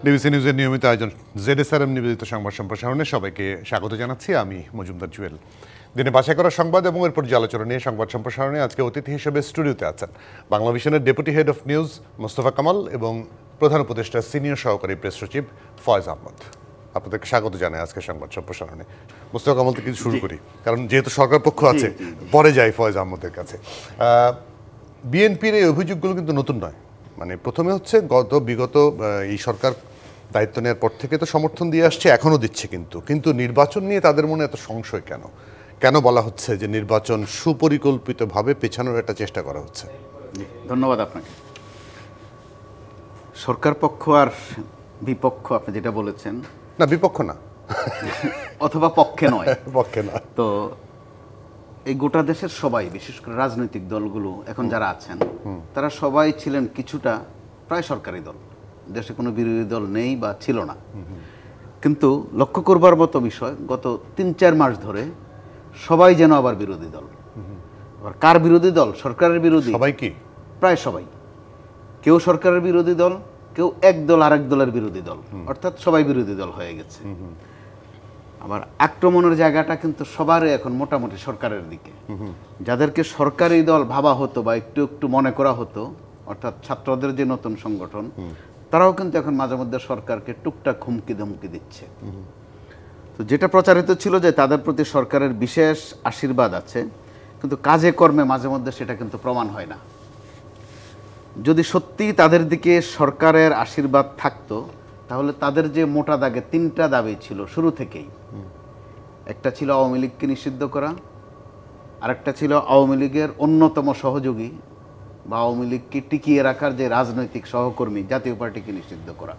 DBC নিউজের নিয়মিত আয়োজন জেডএসআরএম নিবেদিত সংবাদ সম্প্রসারণে সবাইকে স্বাগত জানাচ্ছি। আমি মজুমদার জুয়েল। দিনে বাছাই করা সংবাদ এবং এর পর্যালোচনা নিয়ে সংবাদ সম্প্রসারণে আজকে অতিথি হিসেবে স্টুডিওতে আছেন বাংলাভিশনের deputy head of news Mostafa Kamal এবং প্রধান উপদেষ্টা সিনিয়র সহকারী প্রেস সচিব ফয়েজ আহমদ। আপনাদেরকে স্বাগত জানাই আজকে সংবাদ সম্প্রসারণে। মোস্তফা কামাল থেকে শুরু করি, কারণ যেহেতু সরকার পক্ষ আছে, পরে যাই ফয়েজ আহমদের কাছে। বিএনপির এই অভিযোগগুলো কিন্তু নতুন নয়। মানে প্রথমে হচ্ছে বিগত এই সরকার দায়িত্ব নেওয়ার পর থেকে তো সমর্থন দিয়ে আসছে, এখনও দিচ্ছে, কিন্তু নির্বাচন নিয়ে তাদের মনে এত সংশয় কেন? কেন বলা হচ্ছে যে নির্বাচন সুপরিকল্পিতভাবে পেছানোর একটা চেষ্টা করা হচ্ছে? ধন্যবাদ আপনাকে। সরকার পক্ষ আর বিপক্ষ আপনি যেটা বলেছেন, না বিপক্ষ না, অথবা পক্ষে নয়, পক্ষে না, তো এই গোটা দেশের সবাই, বিশেষ করে রাজনৈতিক দলগুলো এখন যারা আছেন, তারা সবাই ছিলেন কিছুটা প্রায় সরকারি দল। দেশে কোনো বিরোধী দল নেই বা ছিল না। কিন্তু লক্ষ্য করবার মতো বিষয়, গত ৩-৪ মাস ধরে সবাই যেন আবার বিরোধী দল। আবার কার বিরোধী দল? সরকারের বিরোধী। সবাই কি? প্রায় সবাই। কেউ সরকারের বিরোধী দল, কেউ এক দল আরেক দলের বিরোধী দল, অর্থাৎ সবাই বিরোধী দল হয়ে গেছে। আবার আক্রমণের জায়গাটা কিন্তু সবারই এখন মোটামুটি সরকারের দিকে। যাদেরকে সরকারি দল ভাবা হতো বা একটু একটু মনে করা হতো, অর্থাৎ ছাত্রদের যে নতুন সংগঠন, তারাও কিন্তু এখন মাঝে মধ্যে সরকারকে টুকটাক হুমকি ধমকি দিচ্ছে। তো যেটা প্রচারিত ছিল যে তাদের প্রতি সরকারের বিশেষ আশীর্বাদ আছে, কিন্তু কাজে কর্মে মাঝে মধ্যে সেটা কিন্তু প্রমাণ হয় না। যদি সত্যি তাদের দিকে সরকারের আশীর্বাদ থাকতো, তাহলে তাদের যে মোটা দাগে 3টা দাবি ছিল শুরু থেকেই। একটা ছিল আওয়ামী লীগকে নিষিদ্ধ করা, আরেকটা ছিল আওয়ামী লীগের অন্যতম সহযোগী বা আওয়ামী লীগকে টিকিয়ে রাখার যে রাজনৈতিক সহকর্মী জাতীয় পার্টিকে নিষিদ্ধ করা।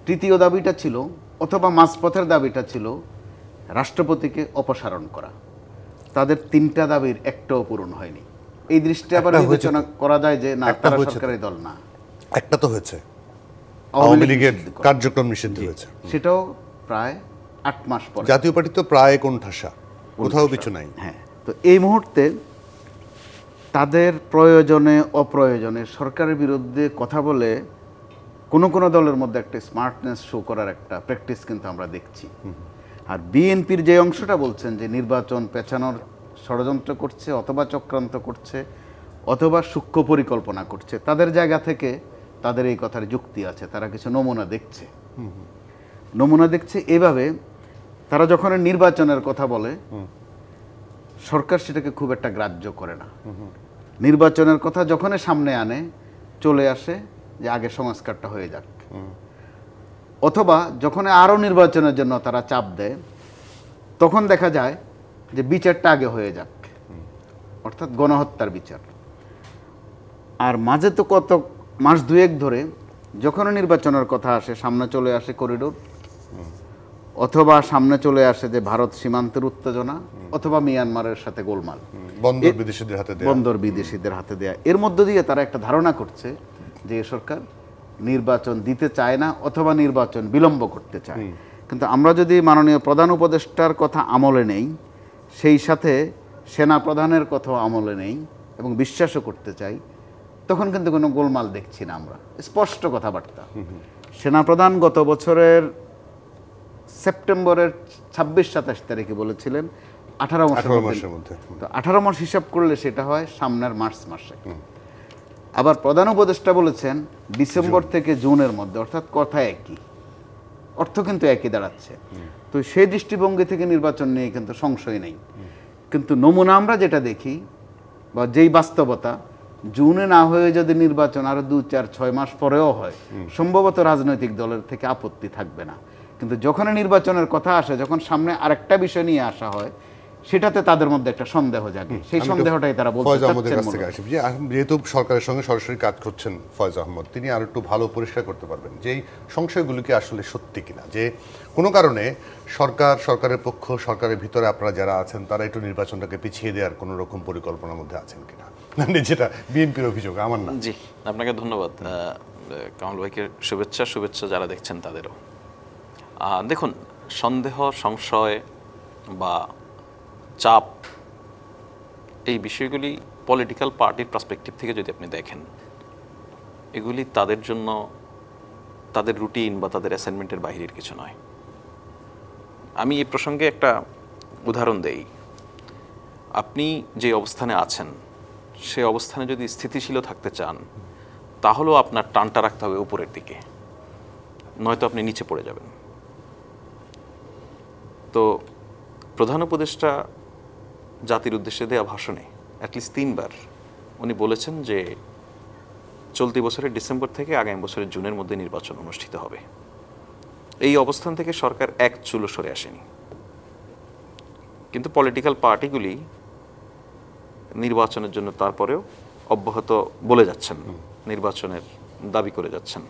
তৃতীয় দাবিটা ছিল, অথবা মাঝপথের দাবিটা ছিল, রাষ্ট্রপতিকে অপসারণ করা। তাদের 3টা দাবির একটাও পূরণ হয়নি। এই দৃষ্টি আবার বিবেচনা করা যায় যে না, তারা সরকারি দল না। একটা তো হয়েছে, আওয়ামী লীগের কার্যক্রম নিষিদ্ধ হয়েছে, সেটাও প্রায় 8 মাস পরে। জাতীয় পার্টি তো প্রায় কোণঠাসা, কোথাও কিছু নাই। হ্যাঁ, তো এই মুহূর্তে তাদের প্রয়োজনে অপ্রয়োজনে সরকারের বিরুদ্ধে কথা বলে কোনো কোনো দলের মধ্যে একটা স্মার্টনেস শো করার একটা প্র্যাকটিস কিন্তু আমরা দেখছি। আর বিএনপির যে অংশটা বলছেন যে নির্বাচন পেছানোর ষড়যন্ত্র করছে, অথবা চক্রান্ত করছে, অথবা সূক্ষ্ম পরিকল্পনা করছে, তাদের জায়গা থেকে তাদের এই কথার যুক্তি আছে। তারা কিছু নমুনা দেখছে এভাবে। তারা যখন নির্বাচনের কথা বলে, সরকার সেটাকে খুব একটা গ্রাহ্য করে না। নির্বাচনের কথা যখন সামনে আনে, চলে আসে যে আগে সংস্কারটা হয়ে যাক, অথবা যখন আরও নির্বাচনের জন্য তারা চাপ দেয়, তখন দেখা যায় যে বিচারটা আগে হয়ে যাক, অর্থাৎ গণহত্যার বিচার। আর মাঝে তো কত মাস 2-1 ধরে যখন নির্বাচনের কথা আসে, সামনে চলে আসে করিডোর, অথবা সামনে চলে আসে যে ভারত সীমান্তের উত্তেজনা, অথবা মিয়ানমারের সাথে গোলমাল, বন্দর বিদেশিদের হাতে দেয়া। এর মধ্য দিয়ে তারা একটা ধারণা করছে যে এ সরকার নির্বাচন দিতে চায় না, অথবা নির্বাচন বিলম্ব করতে চায়। কিন্তু আমরা যদি মাননীয় প্রধান উপদেষ্টার কথা আমলে নেই, সেই সাথে সেনা প্রধানের কথাও আমলে নেই এবং বিশ্বাসও করতে চাই, তখন কিন্তু কোনো গোলমাল দেখছি না আমরা। স্পষ্ট কথাবার্তা। সেনাপ্রধান গত বছরের সেপ্টেম্বরের 26-27 তারিখে বলেছিলেন 18 মাসের মধ্যে। তো 18 মাস হিসাব করলে সেটা হয় সামনের মার্চ মাসে। আবার প্রধান উপদেষ্টা বলেছেন ডিসেম্বর থেকে জুনের মধ্যে, অর্থাৎ কথা একই, অর্থ কিন্তু একই দাঁড়াচ্ছে। তো সেই দৃষ্টিভঙ্গি থেকে নির্বাচন নিয়ে কিন্তু সংশয় নেই। কিন্তু নমুনা আমরা যেটা দেখি, বা যেই বাস্তবতা, জুনে না হয়ে যদি নির্বাচন আরো 2-4-6 মাস পরেও হয়, সম্ভবত রাজনৈতিক দলের থেকে আপত্তি থাকবে না। কিন্তু যখন নির্বাচনের কথা আসে, যখন সামনে আরেকটা বিষয় নিয়ে আসা হয়, সেটাতে তাদের মধ্যে একটা সন্দেহ জাগে। সেই সন্দেহটাই তারা বলতে চাচ্ছেন। যেহেতু সরকারের সঙ্গে সরাসরি কাজ করছেন ফয়েজ আহমদ, তিনি আরো একটু ভালো পরিষ্কার করতে পারবেন যে এই সংশয়গুলো কি আসলে সত্যি কিনা, যে কোনো কারণে সরকারের পক্ষ, সরকারের ভিতরে আপনারা যারা আছেন, তারা একটু নির্বাচনটাকে পিছিয়ে দেওয়ার কোনো রকম পরিকল্পনার মধ্যে আছেন কিনা, যেটা বিএনপির অভিযোগ। আমার না। জি, আপনাকে ধন্যবাদ। কামাল ভাইকে শুভেচ্ছা যারা দেখছেন তাদেরও। দেখুন, সন্দেহ, সংশয় বা চাপ, এই বিষয়গুলি পলিটিক্যাল পার্টির পার্সপেক্টিভ থেকে যদি আপনি দেখেন, এগুলি তাদের জন্য তাদের রুটিন বা তাদের অ্যাসাইনমেন্টের বাইরের কিছু নয়। আমি এই প্রসঙ্গে একটা উদাহরণ দেই। আপনি যে অবস্থানে আছেন সে অবস্থানে যদি স্থিতিশীল থাকতে চান তাহলেও আপনার টানটা রাখতে হবে উপরের দিকে, নয়তো আপনি নিচে পড়ে যাবেন। তো প্রধান উপদেষ্টা জাতির উদ্দেশ্যে দেওয়া ভাষণে অ্যাটলিস্ট 3 বার উনি বলেছেন যে চলতি বছরের ডিসেম্বর থেকে আগামী বছরের জুনের মধ্যে নির্বাচন অনুষ্ঠিত হবে। এই অবস্থান থেকে সরকার এক চুলো সরে আসেনি, কিন্তু পলিটিক্যাল পার্টিগুলি নির্বাচনের জন্য তারপরেও অব্যাহত বলে যাচ্ছেন, নির্বাচনের দাবি করে যাচ্ছেন।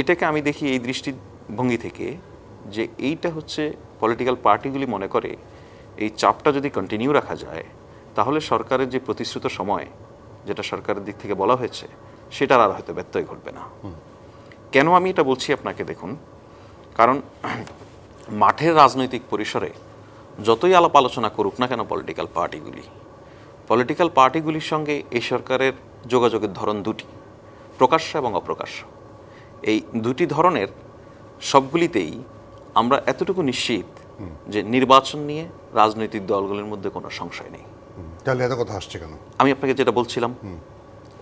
এটাকে আমি দেখি এই দৃষ্টিভঙ্গি থেকে যে এইটা হচ্ছে পলিটিক্যাল পার্টিগুলি মনে করে এই চাপটা যদি কন্টিনিউ রাখা যায় তাহলে সরকারের যে প্রতিশ্রুত সময় যেটা সরকারের দিক থেকে বলা হয়েছে সেটার আর হয়তো ব্যত্যয় ঘটবে না। কেন আমি এটা বলছি আপনাকে দেখুন, কারণ মাঠের রাজনৈতিক পরিসরে যতই আলাপ আলোচনা করুক না কেন পলিটিক্যাল পার্টিগুলির সঙ্গে এই সরকারের যোগাযোগের ধরন দুটি, প্রকাশ্য এবং অপ্রকাশ্য। এই দুটি ধরনের সবগুলিতেই আমরা এতটুকু নিশ্চিত যে নির্বাচন নিয়ে রাজনৈতিক দলগুলোর মধ্যে কোনো সংশয় নেই। তাহলে এত কথা আসছে কেন? আমি আপনাকে যেটা বলছিলাম,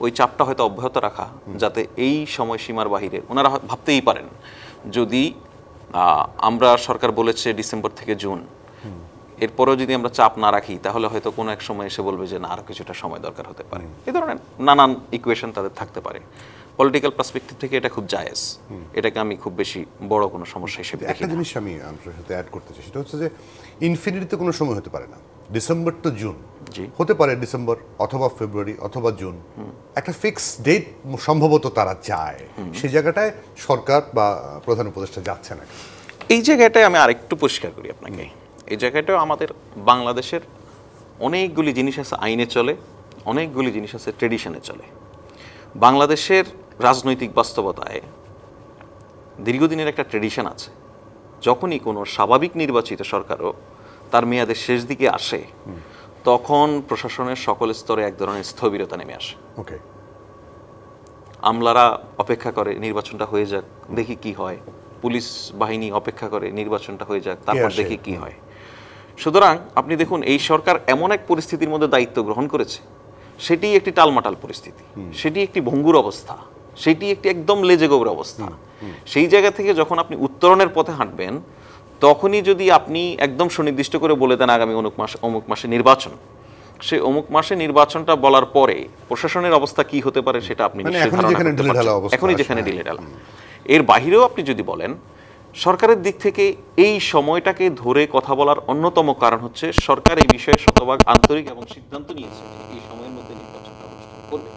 ওই চাপটা হয়তো অব্যাহত রাখা, যাতে এই সময়সীমার বাহিরে ওনারা ভাবতেই পারেন যদি আমরা সরকার বলেছে ডিসেম্বর থেকে জুন, এরপরেও যদি আমরা চাপ না রাখি তাহলে হয়তো কোনো এক সময় এসে বলবে যে না আরও কিছুটা সময় দরকার হতে পারে। এই ধরনের নানান ইকুয়েশন তাদের থাকতে পারে। পলিটিক্যাল পার্সপেক্টিভ থেকে এটা খুব জায়েজ, এটাকে আমি খুব বেশি বড় কোনো সমস্যা হিসেবে দেখি একটা না। জিনিস আমি আপনার সাথে অ্যাড করতে চাই, সেটা হচ্ছে যে ইনফিনিটিতে কোনো সময় হতে পারে না। ডিসেম্বর তো জুন, জি হতে পারে ডিসেম্বর অথবা ফেব্রুয়ারি অথবা জুন, একটা ফিক্স ডেট সম্ভবত তারা চায়। সেই জায়গাটায় সরকার বা প্রধান উপদেষ্টা যাচ্ছে না। এই জায়গাটায় আমি আরেকটু পরিষ্কার করি আপনাকে। এই জায়গাটাও আমাদের বাংলাদেশের অনেকগুলি জিনিস আছে আইনে চলে, অনেকগুলি জিনিস আছে ট্রেডিশনে চলে। বাংলাদেশের রাজনৈতিক বাস্তবতায় দীর্ঘদিনের একটা ট্রেডিশন আছে, যখনই কোনো স্বাভাবিক নির্বাচিত সরকারও তার মেয়াদের শেষ দিকে আসে তখন প্রশাসনের সকল স্তরে এক ধরনের স্থবিরতা নেমে আসে। ওকে, আমলারা অপেক্ষা করে নির্বাচনটা হয়ে যাক, দেখি কি হয়। পুলিশ বাহিনী অপেক্ষা করে নির্বাচনটা হয়ে যাক, তারপর আসে? দেখি কি হয়। সুতরাং আপনি দেখুন এই সরকার এমন এক পরিস্থিতির মধ্যে দায়িত্ব গ্রহণ করেছে, সেটি একটি টালমাটাল পরিস্থিতি, সেটি একটি ভঙ্গুর অবস্থা, সেটি একটি একদম লেজে গোবর অবস্থা। সেই জায়গা থেকে যখন আপনি উত্তরণের পথে হাঁটবেন তখনই যদি আপনি একদম সুনির্দিষ্ট করে বলে দেন আগামী অমুক মাসে নির্বাচন, সে অমুক মাসে নির্বাচনটা বলার পরে প্রশাসনের অবস্থা কি হতে পারে সেটা আপনি মানে নিশ্চয়ই এখনই ধারণা যেখানে করতে ঢিলেঢালা পারছেন। অবস্থা এখনই আছে, যেখানে হ্যাঁ। ঢিলেঢালা। এর বাহিরেও আপনি যদি বলেন সরকারের দিক থেকে এই সময়টাকে ধরে কথা বলার অন্যতম কারণ হচ্ছে সরকার এই বিষয়ে শতভাগ আন্তরিক এবং সিদ্ধান্ত নিয়েছে যে এই সময়ের মধ্যে নির্বাচনটা অনুষ্ঠিত করবে।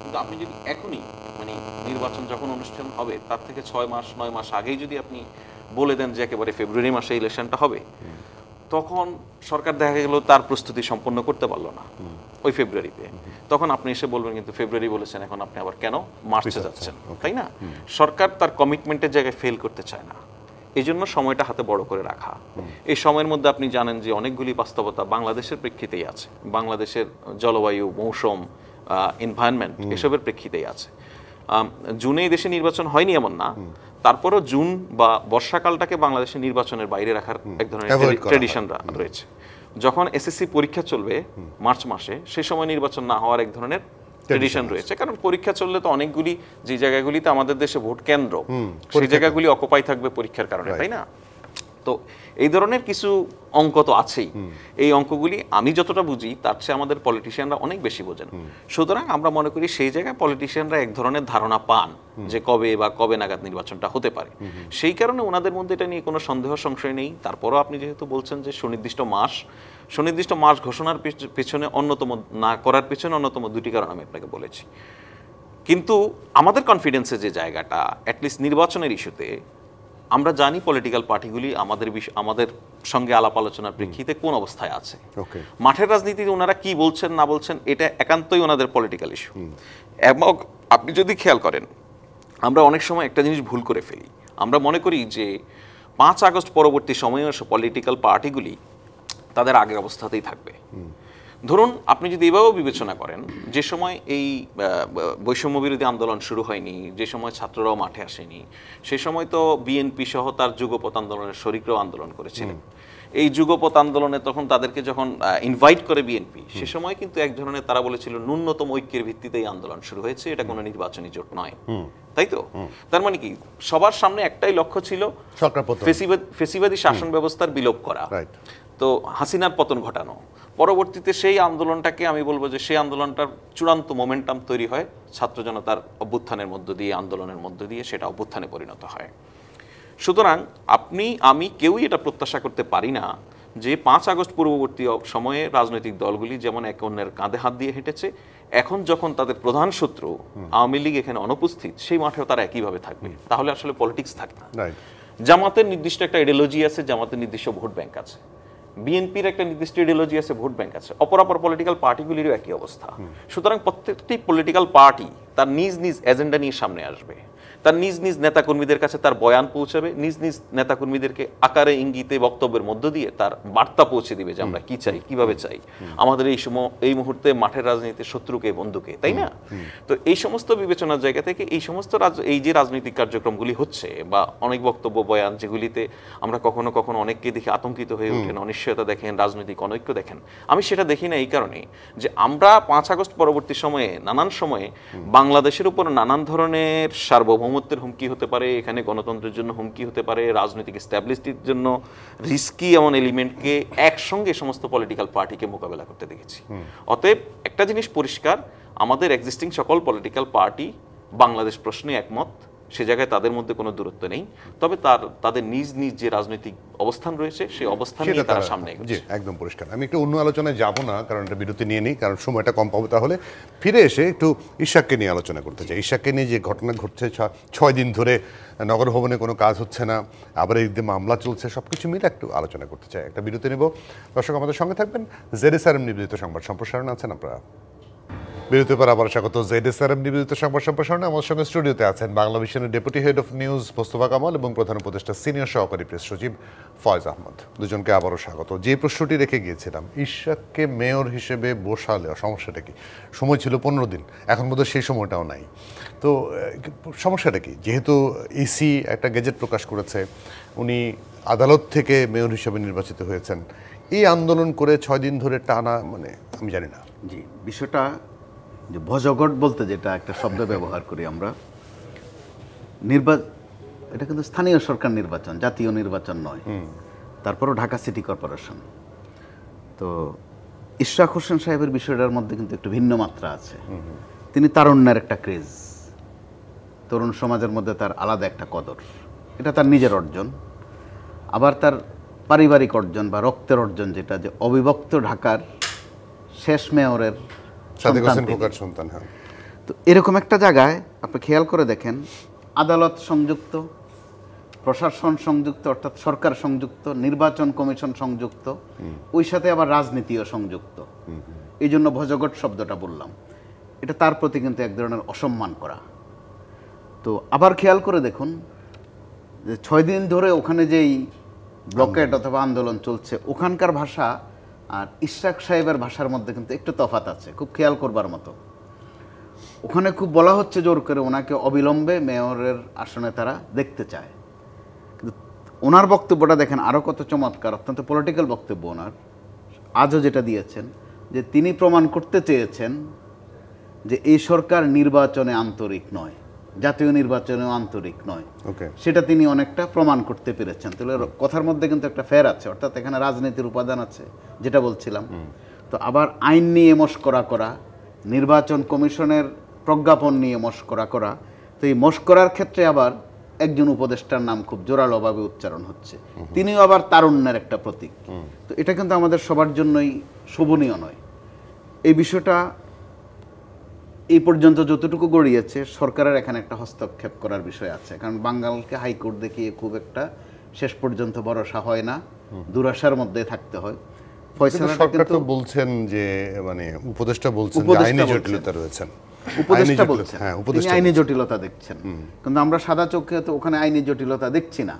কিন্তু আপনি যদি এখনই মানে নির্বাচন যখন অনুষ্ঠান হবে তার থেকে 6 মাস 9 মাস আগেই যদি আপনি বলে দেন যে একেবারে ফেব্রুয়ারি মাসে ইলেকশনটা হবে, তখন সরকার দেখা গেল তার প্রস্তুতি সম্পন্ন করতে পারলো না ওই ফেব্রুয়ারিতে। তখন আপনি এসে বলবেন কিন্তু ফেব্রুয়ারি বলেছেন, এখন আপনি আবার কেন মার্চে যাচ্ছেন, তাই না? সরকার তার কমিটমেন্টের জায়গায় ফেল করতে চায় না, এই জন্য সময়টা হাতে বড় করে রাখা। এই সময়ের মধ্যে আপনি জানেন যে অনেকগুলি বাস্তবতা বাংলাদেশের প্রেক্ষিতেই আছে, বাংলাদেশের জলবায়ু, মৌসুম, এনভায়রনমেন্ট এসবের প্রেক্ষিতেই আছে। জুনে এই দেশে নির্বাচন হয়নি এমন না, তারপরও জুন বা বর্ষাকালটাকে বাংলাদেশের নির্বাচনের বাইরে রাখার এক ধরনের ট্রেডিশন রয়েছে। যখন এসএসসি পরীক্ষা চলবে মার্চ মাসে, সেই সময় নির্বাচন না হওয়ার এক ধরনের ট্রেডিশন রয়েছে। কারণ পরীক্ষা চললে তো অনেকগুলি যে জায়গাগুলিতে আমাদের দেশে ভোট কেন্দ্র, সেই জায়গাগুলি অকুপাই থাকবে পরীক্ষার কারণে, তাই না? তো এই ধরনের কিছু অঙ্ক তো আছেই। এই অঙ্কগুলি আমি যতটা বুঝি তার চেয়ে আমাদের পলিটিশিয়ানরা অনেক বেশি বোঝেন। সুতরাং আমরা মনে করি সেই জায়গায় পলিটিশিয়ানরা এক ধরনের ধারণা পান যে কবে নাগাদ নির্বাচনটা হতে পারে। সেই কারণে ওনাদের মধ্যে এটা নিয়ে কোনো সন্দেহ সংশয় নেই। তারপরও আপনি যেহেতু বলছেন যে সুনির্দিষ্ট মাস ঘোষণার পেছনে অন্যতম না করার পেছনে অন্যতম দুটি কারণ আমি আপনাকে বলেছি। কিন্তু আমাদের কনফিডেন্সের যে জায়গাটা অ্যাটলিস্ট নির্বাচনের ইস্যুতে, আমরা জানি পলিটিক্যাল পার্টিগুলি আমাদের সঙ্গে আলাপ আলোচনার প্রেক্ষিতে কোন অবস্থায় আছে। মাঠের রাজনীতিতে ওনারা কি বলছেন না বলছেন এটা একান্তই ওনাদের পলিটিক্যাল ইস্যু। এবং আপনি যদি খেয়াল করেন, আমরা অনেক সময় একটা জিনিস ভুল করে ফেলি। আমরা মনে করি যে 5 আগস্ট পরবর্তী সময়ে পলিটিক্যাল পার্টিগুলি তাদের আগের অবস্থাতেই থাকবে। ধরুন আপনি যদি এভাবেও বিবেচনা করেন, যে সময় এই বৈষম্য বিরোধী আন্দোলন শুরু হয়নি, যে সময় ছাত্ররাও মাঠে আসেনি, সে সময় তো বিএনপি সহ তার যুগপৎ আন্দোলনের শরিকরাও আন্দোলন করেছিলেন। এই যুগপৎ আন্দোলনে তখন তাদেরকে যখন ইনভাইট করে বিএনপি, সে সময় কিন্তু এক ধরনের তারা বলেছিল ন্যূনতম ঐক্যের ভিত্তিতেই আন্দোলন শুরু হয়েছে, এটা কোনো নির্বাচনী জোট নয়, তাই তো? তার মানে কি, সবার সামনে একটাই লক্ষ্য ছিল ফেসিবাদী শাসন ব্যবস্থার বিলোপ করা, তো হাসিনার পতন ঘটানো। পরবর্তীতে সেই আন্দোলনটাকে আমি বলবো যে সেই আন্দোলনটার চূড়ান্ত মোমেন্টাম তৈরি হয় ছাত্র জনতার অভ্যুত্থানের মধ্য দিয়ে, আন্দোলনের মধ্য দিয়ে সেটা অভ্যুত্থানে পরিণত হয়। সুতরাং আপনি আমি কেউই এটা প্রত্যাশা করতে পারি না যে 5 আগস্ট পূর্ববর্তী সময়ে রাজনৈতিক দলগুলি যেমন একে অন্যের কাঁধে হাত দিয়ে হেঁটেছে, এখন যখন তাদের প্রধান শত্রু আওয়ামী লীগ এখানে অনুপস্থিত, সেই মাঠেও তারা একইভাবে থাকবে, তাহলে আসলে পলিটিক্স থাকে না। জামাতের নির্দিষ্ট একটা আইডিওলজি আছে, জামাতের নির্দিষ্ট ভোট ব্যাংক আছে, বিএনপির একটা নির্দিষ্ট আইডিওলজি আছে, ভোট ব্যাংক আছে, অপরাপর পলিটিক্যাল পার্টিগুলিরও একই অবস্থা। সুতরাং প্রত্যেকটি পলিটিক্যাল পার্টি তার নিজ নিজ এজেন্ডা নিয়ে সামনে আসবে, তার নিজ নিজ নেতাকর্মীদের কাছে তার বয়ান পৌঁছাবে, নিজ নিজ নেতাকর্মীদেরকে আকারে ইঙ্গিতে বক্তব্যের মধ্য দিয়ে তার বার্তা পৌঁছে দিবে যে আমরা কি চাই, কিভাবে চাই, আমাদের এই মুহূর্তে মাঠের রাজনীতির শত্রুকে বন্ধুকে, তাই না? তো এই সমস্ত বিবেচনার জায়গা থেকে এই সমস্ত এই যে রাজনৈতিক কার্যক্রমগুলি হচ্ছে বা অনেক বক্তব্য বয়ান, যেগুলিতে আমরা কখনো কখনো অনেককে দেখে আতঙ্কিত হয়ে ওঠেন, অনিশ্চয়তা দেখেন, রাজনৈতিক অনৈক্য দেখেন, আমি সেটা দেখি না এই কারণে যে আমরা 5 আগস্ট পরবর্তী সময়ে নানান সময়ে বাংলাদেশের উপর নানান ধরনের সার্বভৌমত্বের হুমকি হতে পারে, এখানে গণতন্ত্রের জন্য হুমকি হতে পারে, রাজনৈতিক স্ট্যাবলিশমেন্টের জন্য রিস্কি এমন এলিমেন্টকে একসঙ্গে সমস্ত পলিটিক্যাল পার্টিকে মোকাবেলা করতে দেখেছি। অতএব একটা জিনিস পরিষ্কার, আমাদের এক্সিস্টিং সকল পলিটিক্যাল পার্টি বাংলাদেশ প্রশ্নে একমত, সে জায়গায় তাদের মধ্যে কোনো দূরত্ব নেই, তবে তাদের নিজ নিজ যে রাজনৈতিক অবস্থান রয়েছে সেই অবস্থান নিয়ে তারা সামনে এগোচ্ছে। একদম পরিষ্কার। আমি একটু অন্য আলোচনায় যাব না, কারণ এটা বিরতি নিয়ে নিই, কারণ সময়টা কম পাবো। তাহলে ফিরে এসে একটু ইশাককে নিয়ে আলোচনা করতে চাই। ইশাককে নিয়ে যে ঘটনা ঘটছে, 6 দিন ধরে নগর ভবনে কোনো কাজ হচ্ছে না, আবার এই মামলা চলছে, সবকিছু মিলে একটু আলোচনা করতে চাই। একটা বিরতি নেব। দর্শক আমাদের সঙ্গে থাকবেন। জেডএসআরএম নিবেদিত সংবাদ সম্প্রসারণ আছেন আপনারা। বিরতির পর আবার স্বাগত জেডএসআরএম নিবেদিত সংবাদ সম্প্রসারণে। আমার সঙ্গে স্টুডিওতে আছেন বাংলা ভিশনের deputy head of news Mostafa Kamal এবং প্রধান উপদেষ্টা সিনিয়র সহকারী প্রেস সচিব ফয়েজ আহমদ। দুজনকে আবারও স্বাগত। যে প্রশ্নটি রেখে গিয়েছিলাম, ইশাককে মেয়র হিসেবে বসালে সমস্যাটা কি? সময় ছিল 15 দিন, এখন বোধহয় সেই সময়টাও নাই। তো সমস্যাটা কি? যেহেতু ইসি একটা গেজেট প্রকাশ করেছে, উনি আদালত থেকে মেয়র হিসেবে নির্বাচিত হয়েছেন, এই আন্দোলন করে 6 দিন ধরে টানা, মানে আমি জানি না। জি, বিষয়টা যে ভজঘট বলতে যেটা একটা শব্দ ব্যবহার করি আমরা, এটা কিন্তু স্থানীয় সরকার নির্বাচন, জাতীয় নির্বাচন নয়, তারপরও ঢাকা সিটি কর্পোরেশন। তো ইশরাক হোসেন সাহেবের বিষয়টার মধ্যে কিন্তু একটু ভিন্ন মাত্রা আছে। তিনি তারুণ্যের একটা ক্রেজ, তরুণ সমাজের মধ্যে তার আলাদা একটা কদর, এটা তার নিজের অর্জন, আবার তার পারিবারিক অর্জন বা রক্তের অর্জন, যেটা যে অবিভক্ত ঢাকার শেষ মেয়রের সন্তান। তো এরকম একটা জায়গায় আপনি খেয়াল করে দেখেন, আদালত সংযুক্ত, প্রশাসন সংযুক্ত, অর্থাৎ সরকার সংযুক্ত, নির্বাচন কমিশন সংযুক্ত, ওই সাথে আবার রাজনীতিও সংযুক্ত। এই জন্য ভজঘট শব্দটা বললাম। এটা তার প্রতি কিন্তু এক ধরনের অসম্মান করা। তো আবার খেয়াল করে দেখুন যে 6 দিন ধরে ওখানে যেই ব্লকেট অথবা আন্দোলন চলছে, ওখানকার ভাষা আর ইশরাক সাহেবের ভাষার মধ্যে কিন্তু একটু তফাৎ আছে, খুব খেয়াল করবার মতো। ওখানে খুব বলা হচ্ছে জোর করে ওনাকে অবিলম্বে মেয়রের আসনে তারা দেখতে চায়, কিন্তু ওনার বক্তব্যটা দেখেন আরও কত চমৎকার, অত্যন্ত পলিটিক্যাল বক্তব্য ওনার। আজও যেটা দিয়েছেন যে তিনি প্রমাণ করতে চেয়েছেন যে এই সরকার নির্বাচনে আন্তরিক নয়, জাতীয় নির্বাচনেও আন্তরিক নয়, সেটা তিনি অনেকটা প্রমাণ করতে পেরেছেন। তাহলে কথার মধ্যে কিন্তু একটা ফের আছে, অর্থাৎ এখানে রাজনীতির উপাদান আছে, যেটা বলছিলাম। তো আবার আইন নিয়ে মশকরা করা, নির্বাচন কমিশনের প্রজ্ঞাপন নিয়ে মশকরা করা। তো এই মশকরার ক্ষেত্রে আবার একজন উপদেষ্টার নাম খুব জোরালোভাবে উচ্চারণ হচ্ছে, তিনিও আবার তারুণ্যের একটা প্রতীক। তো এটা কিন্তু আমাদের সবার জন্যই শোভনীয় নয়। এই বিষয়টা এই পর্যন্ত যতটুকু গড়িয়েছে, সরকারের এখানে একটা হস্তক্ষেপ করার বিষয় আছে, কারণ বাঙালকে হাইকোর্ট দেখিয়ে খুব একটা শেষ পর্যন্ত ভরসা হয় না, দুরাশার মধ্যে থাকতে হয়। সরকার তো বলছেন যে, মানে উপদেষ্টা বলছেন আইনি জটিলতা রয়েছে, উপদেষ্টা বলছেন তিনি আইনি জটিলতা দেখছেন, কিন্তু আমরা সাদা চোখে তো ওখানে আইনি জটিলতা দেখছি না।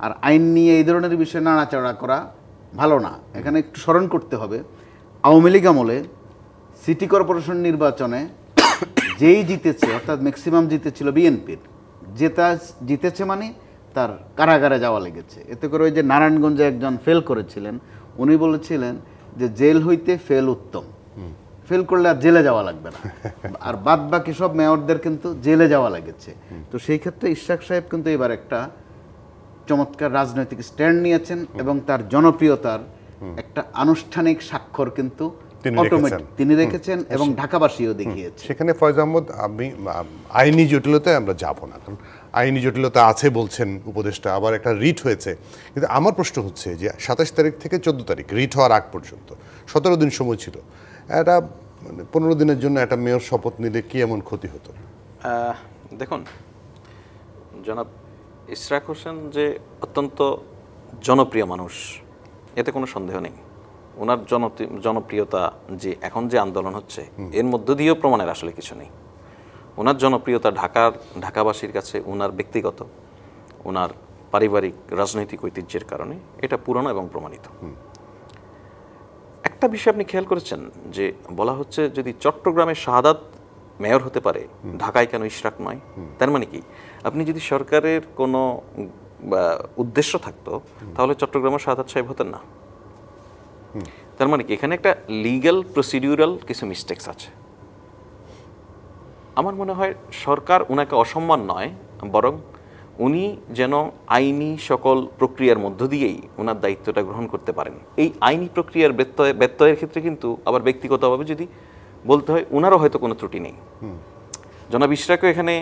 আর আইন নিয়ে এই ধরনের বিষয়ে নাড়াচাড়া করা ভালো না। এখানে একটু স্মরণ করতে হবে, আওয়ামী লীগ আমলে সিটি কর্পোরেশন নির্বাচনে যেই জিতেছে, অর্থাৎ ম্যাক্সিমাম জিতেছিল বিএনপির, জিতেছে মানে তার কারাগারে যাওয়া লেগেছে। এতে করে ওই যে নারায়ণগঞ্জে একজন ফেল করেছিলেন, উনি বলেছিলেন যে জেল হইতে ফেল উত্তম, ফেল করলে আর জেলে যাওয়া লাগবে না। আর বাদ বাকি সব মেয়রদের কিন্তু জেলে যাওয়া লেগেছে। তো সেই ক্ষেত্রে ইশরাক সাহেব কিন্তু এবার একটা চমৎকার রাজনৈতিক স্ট্যান্ড নিয়েছেন এবং তার জনপ্রিয়তার একটা আনুষ্ঠানিক স্বাক্ষর কিন্তু তিনি রেখেছেন এবং ঢাকাবাসীও দেখিয়েছে। সেখানে ফয়েজ আহমদ, আমি আইনি জটিলতায় আমরা যাব না, কারণ আইনি জটিলতা আছে বলছেন উপদেষ্টা, আবার একটা রিট হয়েছে। কিন্তু আমার প্রশ্ন হচ্ছে যে 27 তারিখ থেকে 14 তারিখ রিট হওয়ার আগ পর্যন্ত 17 দিন সময় ছিল। এটা 15 দিনের জন্য একটা মেয়র শপথ নিলে কি এমন ক্ষতি হতো? দেখুন, জনাব ইশরাক হোসেন যে অত্যন্ত জনপ্রিয় মানুষ, এতে কোনো সন্দেহ নেই। ওনার জনপ্রিয়তা যে এখন যে আন্দোলন হচ্ছে এর মধ্য দিয়েও প্রমাণের আসলে কিছু নেই। ওনার জনপ্রিয়তা ঢাকাবাসীর কাছে ওনার ব্যক্তিগত, ওনার পারিবারিক রাজনৈতিক ঐতিহ্যের কারণে এটা পুরনো এবং প্রমাণিত। একটা বিষয় আপনি খেয়াল করেছেন যে বলা হচ্ছে যদি চট্টগ্রামের শাহাদাত মেয়র হতে পারে, ঢাকায় কেন ইশরাক নয়? তার মানে কি, আপনি যদি সরকারের কোনো উদ্দেশ্য থাকতো তাহলে চট্টগ্রামের শাহাদাত সাহেব হতেন না। তার মানে কি, এখানে একটা লিগ্যাল প্রসিডিউরাল কিছু মিস্টেকস আছে। আমার মনে হয় সরকার ওনাকে অসম্মান নয়, বরং উনি যেন আইনি সকল প্রক্রিয়ার মধ্য দিয়েই ওনার দায়িত্বটা গ্রহণ করতে পারেন। এই আইনি প্রক্রিয়ার ব্যত্যয়ের ক্ষেত্রে কিন্তু আবার ব্যক্তিগতভাবে যদি বলতে হয়, ওনারও হয়তো কোনো ত্রুটি নেই। জনাব ইশরাকও এখানে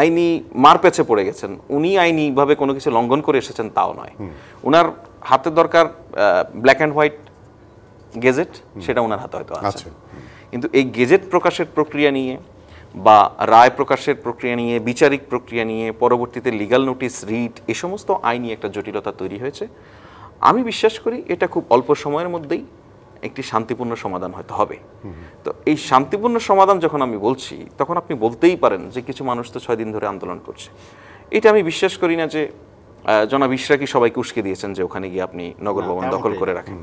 আইনি মার পেছে পড়ে গেছেন, উনি আইনিভাবে কোনো কিছু লঙ্ঘন করে এসেছেন তাও নয়। ওনার হাতে দরকার ব্ল্যাক অ্যান্ড হোয়াইট গেজেট, সেটা ওনার হাতে হয়তো আছে। কিন্তু এই গেজেট প্রকাশের প্রক্রিয়া নিয়ে বা রায় প্রকাশের প্রক্রিয়া নিয়ে, বিচারিক প্রক্রিয়া নিয়ে, পরবর্তীতে লিগ্যাল নোটিশ, রিট, এ সমস্ত আইনি একটা জটিলতা তৈরি হয়েছে। আমি বিশ্বাস করি এটা খুব অল্প সময়ের মধ্যেই একটি শান্তিপূর্ণ সমাধান হয়তো হবে। তো এই শান্তিপূর্ণ সমাধান যখন আমি বলছি, তখন আপনি বলতেই পারেন যে কিছু মানুষ তো 6 দিন ধরে আন্দোলন করছে। এটা আমি বিশ্বাস করি না যে জনাব ইশরাকই সবাইকে উস্কে দিয়েছেন যে ওখানে গিয়ে আপনি নগর ভবন দখল করে রাখেন।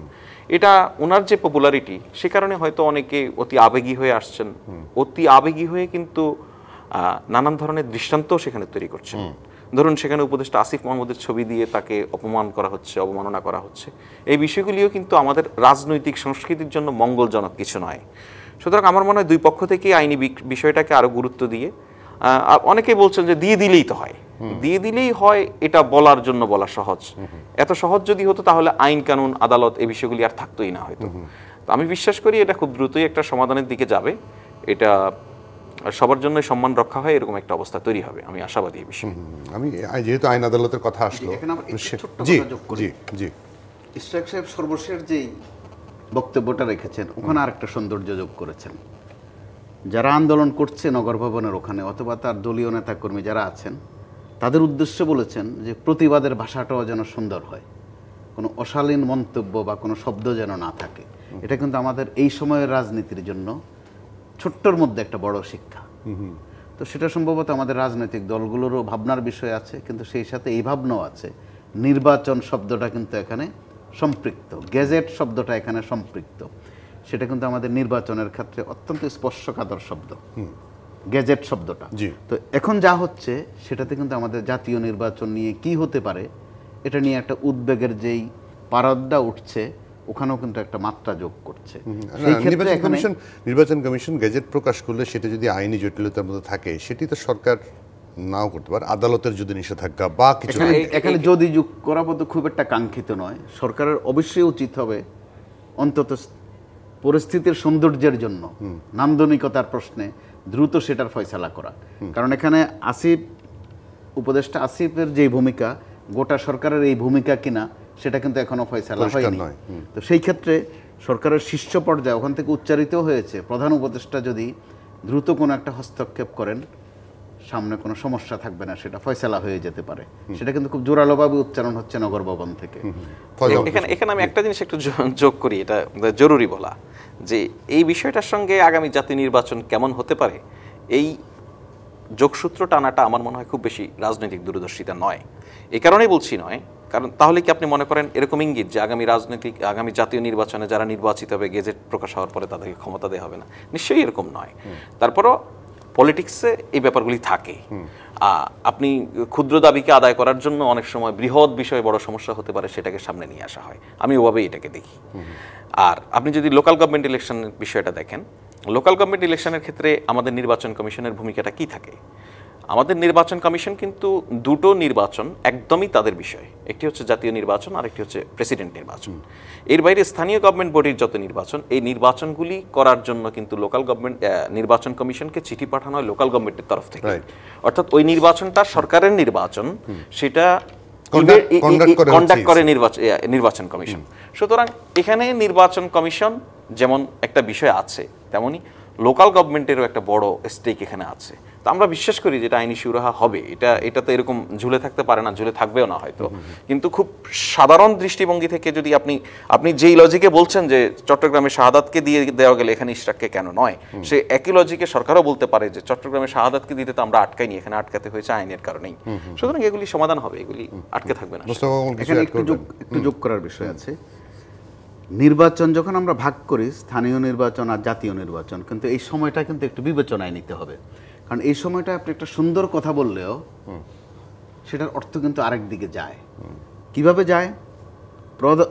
এটা ওনার যে পপুলারিটি, সে কারণে হয়তো অনেকে অতি আবেগী হয়ে আসছেন। অতি আবেগী হয়ে কিন্তু নানান ধরনের দৃষ্টান্তও সেখানে তৈরি করছেন। ধরুন, সেখানে উপদেষ্টা আসিফ মাহমুদের ছবি দিয়ে তাকে অপমান করা হচ্ছে, অবমাননা করা হচ্ছে। এই বিষয়গুলিও কিন্তু আমাদের রাজনৈতিক সংস্কৃতির জন্য মঙ্গলজনক কিছু নয়। সুতরাং আমার মনে হয় দুই পক্ষ থেকে আইনি বিষয়টাকে আরো গুরুত্ব দিয়ে, অনেকেই বলছেন যে দিয়ে দিলেই তো হয়, দিয়ে দিলেই হয়, এটা বলার জন্য বলা সহজ। এত সহজ যদি হতো তাহলে আইন কানুন, আদালত, এই বিষয়গুলি আর থাকতোই না হয়তো। তো আমি বিশ্বাস করি এটা খুব দ্রুতই একটা সমাধানের দিকে যাবে। এটা সবার জন্য সম্মান রক্ষা হয় এরকম একটা অবস্থা তৈরি হবে, আমি আশাবাদী এই বিষয়ে। আমি যেহেতু আইন আদালতের কথা আসলো, ইশরাক সাহেব সর্বশেষ যেই বক্তব্যটা রেখেছেন, ওখানে আরেকটা সৌন্দর্য যোগ করেছেন। যারা আন্দোলন করছে নগর ভবনের ওখানে, অথবা তার দলীয় নেতাকর্মী যারা আছেন, তাদের উদ্দেশ্যে বলেছেন যে প্রতিবাদের ভাষাটাও যেন সুন্দর হয়, কোনো অশালীন মন্তব্য বা কোনো শব্দ যেন না থাকে। এটা কিন্তু আমাদের এই সময়ের রাজনীতির জন্য ছোট্টর মধ্যে একটা বড় শিক্ষা। তো সেটা সম্ভবত আমাদের রাজনৈতিক দলগুলোরও ভাবনার বিষয় আছে, কিন্তু সেই সাথে এই ভাবনাও আছে, নির্বাচন শব্দটা কিন্তু এখানে সম্পৃক্ত, গেজেট শব্দটা এখানে সম্পৃক্ত। সেটা কিন্তু আমাদের নির্বাচনের ক্ষেত্রে অত্যন্ত স্পর্শকাতর শব্দ, গেজেট শব্দটা। তো এখন যা হচ্ছে সেটাতে কিন্তু আমাদের জাতীয় নির্বাচন নিয়ে কি হতে পারে, এটা নিয়ে একটা উদ্বেগের যেই পারদটা উঠছে, ওখানেও কিন্তু একটা মাত্রা যোগ করছে। নির্বাচন কমিশন গেজেট প্রকাশ করলে সেটা যদি আইনি জটিলতার মধ্যে থাকে, সেটি তো সরকার নাও করতে পারে, আদালতের যদি নিষেধাজ্ঞা বা কিছু। এখানে যদি যোগ করা পর্যন্ত খুব একটা কাঙ্ক্ষিত নয়। সরকারের অবশ্যই উচিত হবে অন্তত পরিস্থিতির সৌন্দর্যের জন্য, নান্দনিকতার প্রশ্নে দ্রুত সেটার ফয়সালা করা। কারণ এখানে উপদেষ্টা আসিফের যে ভূমিকা, গোটা সরকারের এই ভূমিকা কিনা, সেটা কিন্তু এখনো ফয়সালা হয়নি। তো সেই ক্ষেত্রে সরকারের শীর্ষ পর্যায়ে ওখান থেকে উচ্চারিত হয়েছে, প্রধান উপদেষ্টা যদি দ্রুত কোনো একটা হস্তক্ষেপ করেন, সামনে কোনো সমস্যা থাকবে না, সেটা ফয়সালা হয়ে যেতে পারে। সেটা কিন্তু খুব জোরালোভাবে উচ্চারণ হচ্ছে নগর ভবন থেকে। এখানে আমি একটা জিনিস একটু যোগ করি, এটা জরুরি বলা, যে এই বিষয়টার সঙ্গে আগামী জাতীয় নির্বাচন কেমন হতে পারে, এই যোগসূত্র টানাটা আমার মনে হয় খুব বেশি রাজনৈতিক দূরদর্শিতা নয়। এই কারণেই বলছি নয়, কারণ তাহলে কি আপনি মনে করেন এরকম ইঙ্গিত যে আগামী জাতীয় নির্বাচনে যারা নির্বাচিত হবে গেজেট প্রকাশ হওয়ার পরে তাদেরকে ক্ষমতা দেওয়া হবে না? নিশ্চয়ই এরকম নয়। তারপরও পলিটিক্সে এই ব্যাপারগুলি থাকে। আপনি ক্ষুদ্র দাবিকে আদায় করার জন্য অনেক সময় বৃহৎ বিষয়ে বড় সমস্যা হতে পারে, সেটাকে সামনে নিয়ে আসা হয়। আমি ওভাবেই এটাকে দেখি। আর আপনি যদি লোকাল গভর্নমেন্ট ইলেকশনের বিষয়টা দেখেন, লোকাল গভর্নমেন্ট ইলেকশনের ক্ষেত্রে আমাদের নির্বাচন কমিশনের ভূমিকাটা কি থাকে? আমাদের নির্বাচন কমিশন কিন্তু দুটো নির্বাচন একদমই তাদের বিষয়। একটি হচ্ছে জাতীয় নির্বাচন, আর একটি হচ্ছে প্রেসিডেন্ট নির্বাচন। এর বাইরে স্থানীয় গভর্নমেন্ট বডির যত নির্বাচন, এই নির্বাচনগুলি করার জন্য কিন্তু লোকাল গভর্নমেন্ট নির্বাচন কমিশনকে চিঠি পাঠানো হয় লোকাল গভর্নমেন্টের তরফ থেকে। অর্থাৎ ওই নির্বাচনটা সরকারের নির্বাচন, সেটা কন্ডাক্ট করে নির্বাচন কমিশন। সুতরাং এখানে নির্বাচন কমিশন যেমন একটা বিষয় আছে, তেমনি লোকাল গভর্নমেন্টেরও একটা বড় স্টেক এখানে আছে। তো আমরা বিশ্বাস করি যেটা আইনি সুরাহা হবে। এটা তো এরকম ঝুলে থাকতে পারে না, ঝুলে থাকবেও না হয়তো। কিন্তু খুব সাধারণ দৃষ্টিভঙ্গি থেকে যদি আপনি যেই লজিকে বলছেন যে চট্টগ্রামে শাহাদাতকে দিয়ে দেওয়া গেলে এখানে ইশরাককে কেন নয়, সে একই লজিকে সরকারও বলতে পারে যে চট্টগ্রামে শাহাদাতকে দিতে তো আমরা আটকাইনি, এখানে আটকাতে হয়েছে আইনের কারণেই। সুতরাং এগুলি সমাধান হবে, এগুলি আটকে থাকবে না। এখানে একটু যোগ করার বিষয় আছে। নির্বাচন যখন আমরা ভাগ করি স্থানীয় নির্বাচন আর জাতীয় নির্বাচন, কিন্তু এই সময়টা কিন্তু একটু বিবেচনায় নিতে হবে। কারণ এই সময়টা আপনি একটা সুন্দর কথা বললেও সেটার অর্থ কিন্তু আরেক দিকে যায়। কিভাবে যায়?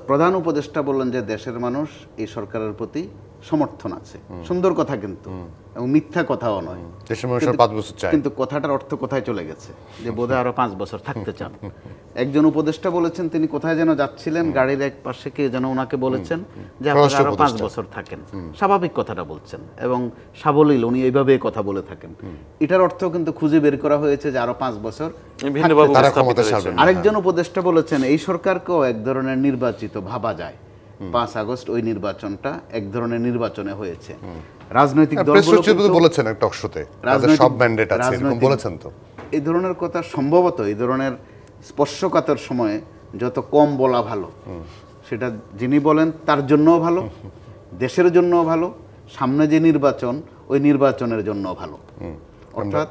প্রধান উপদেষ্টা বললেন যে দেশের মানুষ এই সরকারের প্রতি সমর্থন আছে, সুন্দর কথা কিন্তু, এবং মিথ্যা কথাও নয়। দেশের মানুষ 5 বছর চায়, কিন্তু কথাটার অর্থ কোথায় চলে গেছে? যে বোধহয় আরো 5 বছর থাকতে চান। একজন উপদেষ্টা বলেছেন, তিনি কোথায় যেন যাচ্ছিলেন, গাড়ির এক পাশে কে যেন ওনাকে বলেছেন যে আপনারা আরো 5 বছর থাকেন। স্বাভাবিক কথাটা বলছেন এবং সাবলীল, উনি এইভাবে কথা বলে থাকেন। এটার অর্থ কিন্তু খুঁজে বের করা হয়েছে যে আরো 5 বছর। আরেকজন উপদেষ্টা বলেছেন এই সরকারকেও এক ধরনের নির্বাচিত ভাবা যায়। 5 আগস্ট ওই নির্বাচনটা এক ধরনের নির্বাচনে হয়েছে। রাজনৈতিক দলগুলো বলেছেন একটা টকশোতে সব ম্যান্ডেট আছে এরকম বলেছেন। তো এই ধরনের কথা সম্ভবত এই ধরনের স্পর্শকাতর সময়ে যত কম বলা ভালো, সেটা যিনি বলেন তার জন্যও ভালো, দেশের জন্যও ভালো, সামনে যে নির্বাচন ওই নির্বাচনের জন্যও ভালো। অর্থাৎ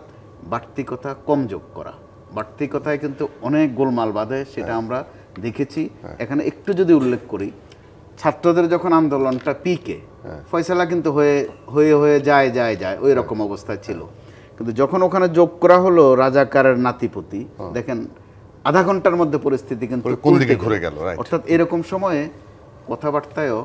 বাড়তি কথা কম যোগ করা। বাড়তি কথায় কিন্তু অনেক গোলমাল বাঁধে, সেটা আমরা দেখেছি। এখানে একটু যদি উল্লেখ করি, ছাত্রদের যখন আন্দোলনটা পিকে, ফয়সালা কিন্তু হয়ে যায় ওই রকম অবস্থায় ছিল। কিন্তু যখন ওখানে যোগ করা হলো রাজাকারের নাতিপুতি, দেখেন আধা ঘন্টার মধ্যে পরিস্থিতি কিন্তু কোন দিকে ঘুরে গেল। অর্থাৎ এরকম সময়ে কথাবার্তায়ও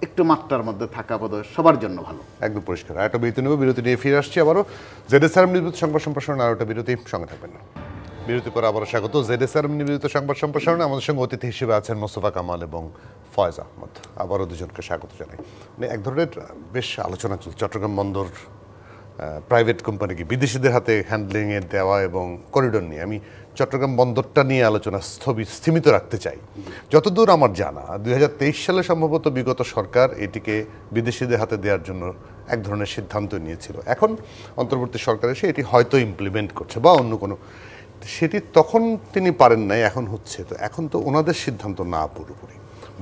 একটু মাত্রার মধ্যে থাকা বোধহয় সবার জন্য ভালো। একদম পরিষ্কার। একটা বিরতি নেব, বিরতি নিয়ে ফিরে আসছি আবারও জেডএসআরএম নিবেদিত সংবাদ সম্প্রসারণ। আর একটা বিরতি, সঙ্গে থাকবেন না। বিরতি পরে আবারও স্বাগত জেডএসআরএম নিবেদিত সংবাদ সম্প্রসারণে। আমাদের সঙ্গে অতিথি হিসেবে আছেন মোস্তফা কামাল এবং ফয়েজ আহমদ। আবারও দুজনকে স্বাগত জানাই। এক ধরনের বেশ আলোচনা চলছে চট্টগ্রাম বন্দর প্রাইভেট কোম্পানিকে বিদেশিদের হাতে হ্যান্ডলিংয়ে দেওয়া এবং করিডোর নিয়ে। আমি চট্টগ্রাম বন্দরটা নিয়ে আলোচনা স্থিমিত রাখতে চাই। যতদূর আমার জানা 2023 সালে সম্ভবত বিগত সরকার এটিকে বিদেশিদের হাতে দেওয়ার জন্য এক ধরনের সিদ্ধান্ত নিয়েছিল। এখন অন্তর্বর্তী সরকার এসে এটি হয়তো ইমপ্লিমেন্ট করছে বা অন্য কোনো, সেটি তখন তিনি পারেন নাই, এখন হচ্ছে। তো এখন তো ওনাদের সিদ্ধান্ত না পুরোপুরি,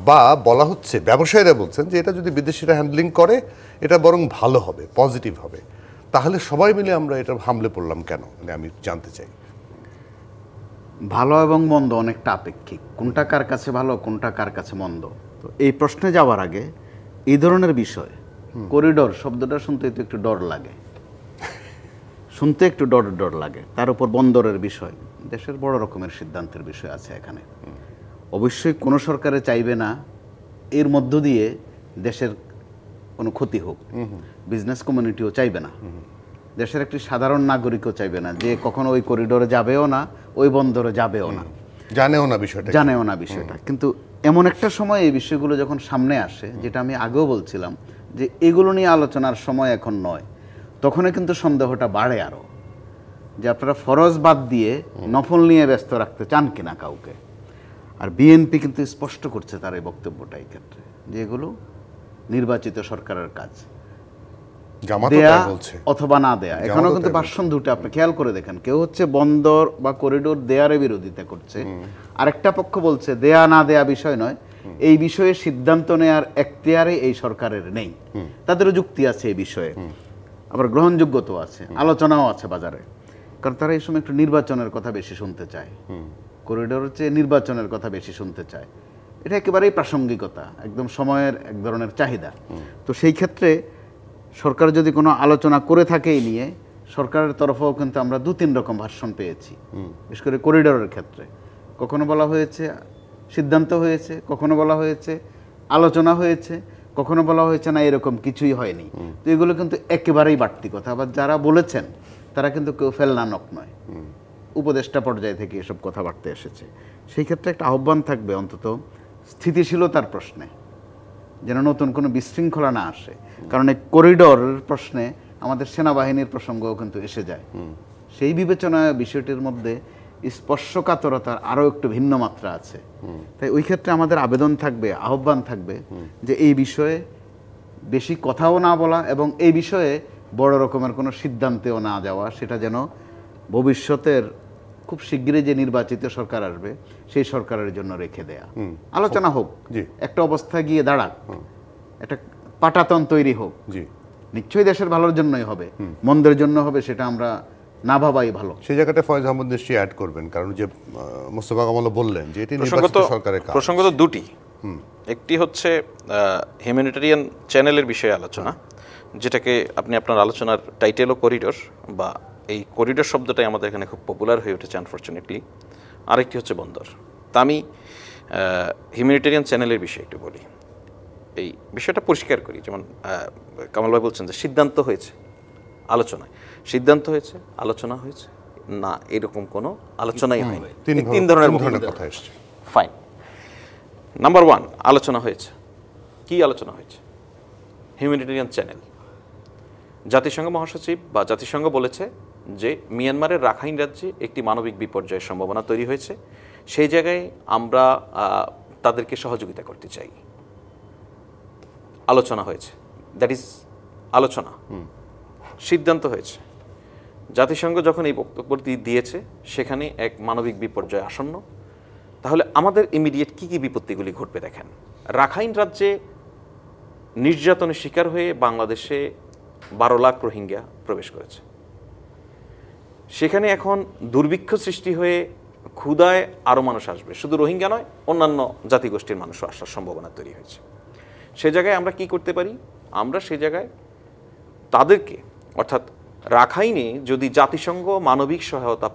বা বলা হচ্ছে ব্যবসায়ীরা বলছেন যে এটা যদি বিদেশিরা হ্যান্ডলিং করে এটা বরং ভালো হবে, পজিটিভ হবে। তাহলে সবাই মিলে আমরা এটা হামলে পড়লাম কেন, মানে আমি জানতে চাই। ভালো এবং মন্দ অনেকটা আপেক্ষিক, কোনটা কার কাছে ভালো কোনটা কার কাছে মন্দ। তো এই প্রশ্নে যাওয়ার আগে এই ধরনের বিষয়, করিডোর শব্দটা শুনতে তো একটু ডর লাগে, শুনতে একটু ডর লাগে। তার উপর বন্দরের বিষয়, দেশের বড় রকমের সিদ্ধান্তের বিষয় আছে এখানে। অবশ্যই কোনো সরকারে চাইবে না এর মধ্য দিয়ে দেশের কোনো ক্ষতি হোক, বিজনেস কমিউনিটিও চাইবে না, দেশের একটি সাধারণ নাগরিকও চাইবে না যে কখনো ওই করিডোরে যাবেও না, ওই বন্দরে যাবেও না, জানেও না বিষয়টা। কিন্তু এমন একটা সময় এই বিষয়গুলো যখন সামনে আসে, যেটা আমি আগেও বলছিলাম যে এগুলো নিয়ে আলোচনার সময় এখন নয়, তখনই কিন্তু সন্দেহটা বাড়ে আরও, যে আপনারা ফরজ বাদ দিয়ে নফল নিয়ে ব্যস্ত রাখতে চান কিনা কাউকে। আর বিএনপি কিন্তু স্পষ্ট করছে তার এই বক্তব্যটা এই ক্ষেত্রে, যে এগুলো নির্বাচিত সরকারের কাজ, দেয়া অথবা না দেয়া। এখনো কিন্তু ভাষণ দুটো আপনি খেয়াল করে দেখেন, কেউ হচ্ছে বন্দর বা করিডোর দেয়ারে বিরোধিতা করছে, আরেকটা পক্ষ বলছে দেয়া না দেয়া বিষয় নয়, এই বিষয়ে সিদ্ধান্ত নেয়ার এখতিয়ারে এই সরকারের নেই। তাদেরও যুক্তি আছে এই বিষয়ে, আবার গ্রহণযোগ্যতাও আছে, আলোচনাও আছে বাজারে, কারণ তারা এই সময় একটু নির্বাচনের কথা বেশি শুনতে চায়। করিডোর হচ্ছে নির্বাচনের কথা বেশি শুনতে চায়। এটা একেবারেই প্রাসঙ্গিকতা, একদম সময়ের এক ধরনের চাহিদা। তো সেই ক্ষেত্রে সরকার যদি কোনো আলোচনা করে থাকে এই নিয়ে, সরকারের তরফেও কিন্তু আমরা 2-3 রকম ভার্সন পেয়েছি, বিশেষ করে করিডোরের ক্ষেত্রে। কখনো বলা হয়েছে সিদ্ধান্ত হয়েছে, কখনো বলা হয়েছে আলোচনা হয়েছে, কখনো বলা হয়েছে না এরকম কিছুই হয়নি। তো এগুলো কিন্তু একেবারেই বাড়তি কথা। আবার যারা বলেছেন তারা কিন্তু কেউ ফেলনানক নয়, উপদেষ্টা পর্যায় থেকে এসব কথাবার্তা এসেছে। সেই ক্ষেত্রে একটা আহ্বান থাকবে অন্তত স্থিতিশীলতার প্রশ্নে, যেন নতুন কোনো বিশৃঙ্খলা না আসে। কারণ এই করিডোর প্রশ্নে আমাদের সেনাবাহিনীর প্রসঙ্গও কিন্তু এসে যায়। সেই বিবেচনায় বিষয়টির মধ্যে স্পর্শকাতরতার আরও একটু ভিন্ন মাত্রা আছে। তাই ওই ক্ষেত্রে আমাদের আবেদন থাকবে, আহ্বান থাকবে যে এই বিষয়ে বেশি কথাও না বলা এবং এই বিষয়ে বড় রকমের কোনো সিদ্ধান্তেও না যাওয়া, সেটা যেন ভবিষ্যতের খুব শীঘ্রই যে নির্বাচিত সরকার আসবে সেই সরকারের জন্য রেখে দেয়া। আলোচনা হোক, একটা অবস্থা গিয়ে দাঁড়াক, একটা পাটাতন তৈরি হোক, নিশ্চয়ই দেশের ভালোর জন্যই হবে, মন্দের জন্য হবে সেটা আমরা না ভাবাই ভালো। সেই জায়গাটা ফয়েজ আহমদ নিশ্চয়ই অ্যাড করবেন, কারণ যে মোস্তফা কামাল বললেন যে এটি নির্বাচিত সরকারের কাজ। প্রসঙ্গত দুটি, একটি হচ্ছে হিউম্যানিটেরিয়ান চ্যানেলের বিষয়ে আলোচনা, যেটাকে আপনি আপনার আলোচনার টাইটেলও করিডোর, বা এই করিডোর শব্দটাই আমাদের এখানে খুব পপুলার হয়ে উঠেছে আনফর্চুনেটলি। আরেকটি হচ্ছে বন্দর। তা আমি হিউম্যানিটেরিয়ান চ্যানেলের বিষয়ে একটু বলি, এই বিষয়টা পরিষ্কার করি। যেমন কামাল ভাই বলছেন যে সিদ্ধান্ত হয়েছে আলোচনায়, সিদ্ধান্ত হয়েছে আলোচনা হয়েছে না, এরকম কোনো আলোচনাই হয়নি। তিন ধরনের কথা এসেছে। ফাইন। নাম্বার 1, আলোচনা হয়েছে। কি আলোচনা হয়েছে? Humanitarian channel. জাতিসংঘ মহাসচিব বা জাতিসংঘ বলেছে যে মিয়ানমারের রাখাইন রাজ্যে একটি মানবিক বিপর্যয়ের সম্ভাবনা তৈরি হয়েছে, সেই জায়গায় আমরা তাদেরকে সহযোগিতা করতে চাই। আলোচনা হয়েছে, দ্যাট ইজ আলোচনা। সিদ্ধান্ত হয়েছে, জাতিসংঘ যখন এই বক্তব্যটি দিয়েছে সেখানে এক মানবিক বিপর্যয় আসন্ন, তাহলে আমাদের ইমিডিয়েট কী কী বিপত্তিগুলি ঘটবে দেখেন। রাখাইন রাজ্যে নির্যাতনের শিকার হয়ে বাংলাদেশে 12 লাখ রোহিঙ্গা প্রবেশ করেছে। সেখানে এখন দুর্ভিক্ষ সৃষ্টি হয়ে ক্ষুধায় আরও মানুষ আসবে, শুধু রোহিঙ্গা নয়, অন্যান্য জাতিগোষ্ঠীর মানুষও আসার সম্ভাবনা তৈরি হয়েছে। সে জায়গায় আমরা কি করতে পারি? আমরা সে জায়গায় তাদেরকে, অর্থাৎ রাখাইনে যদি জাতিসংঘ মানবিক সহায়তা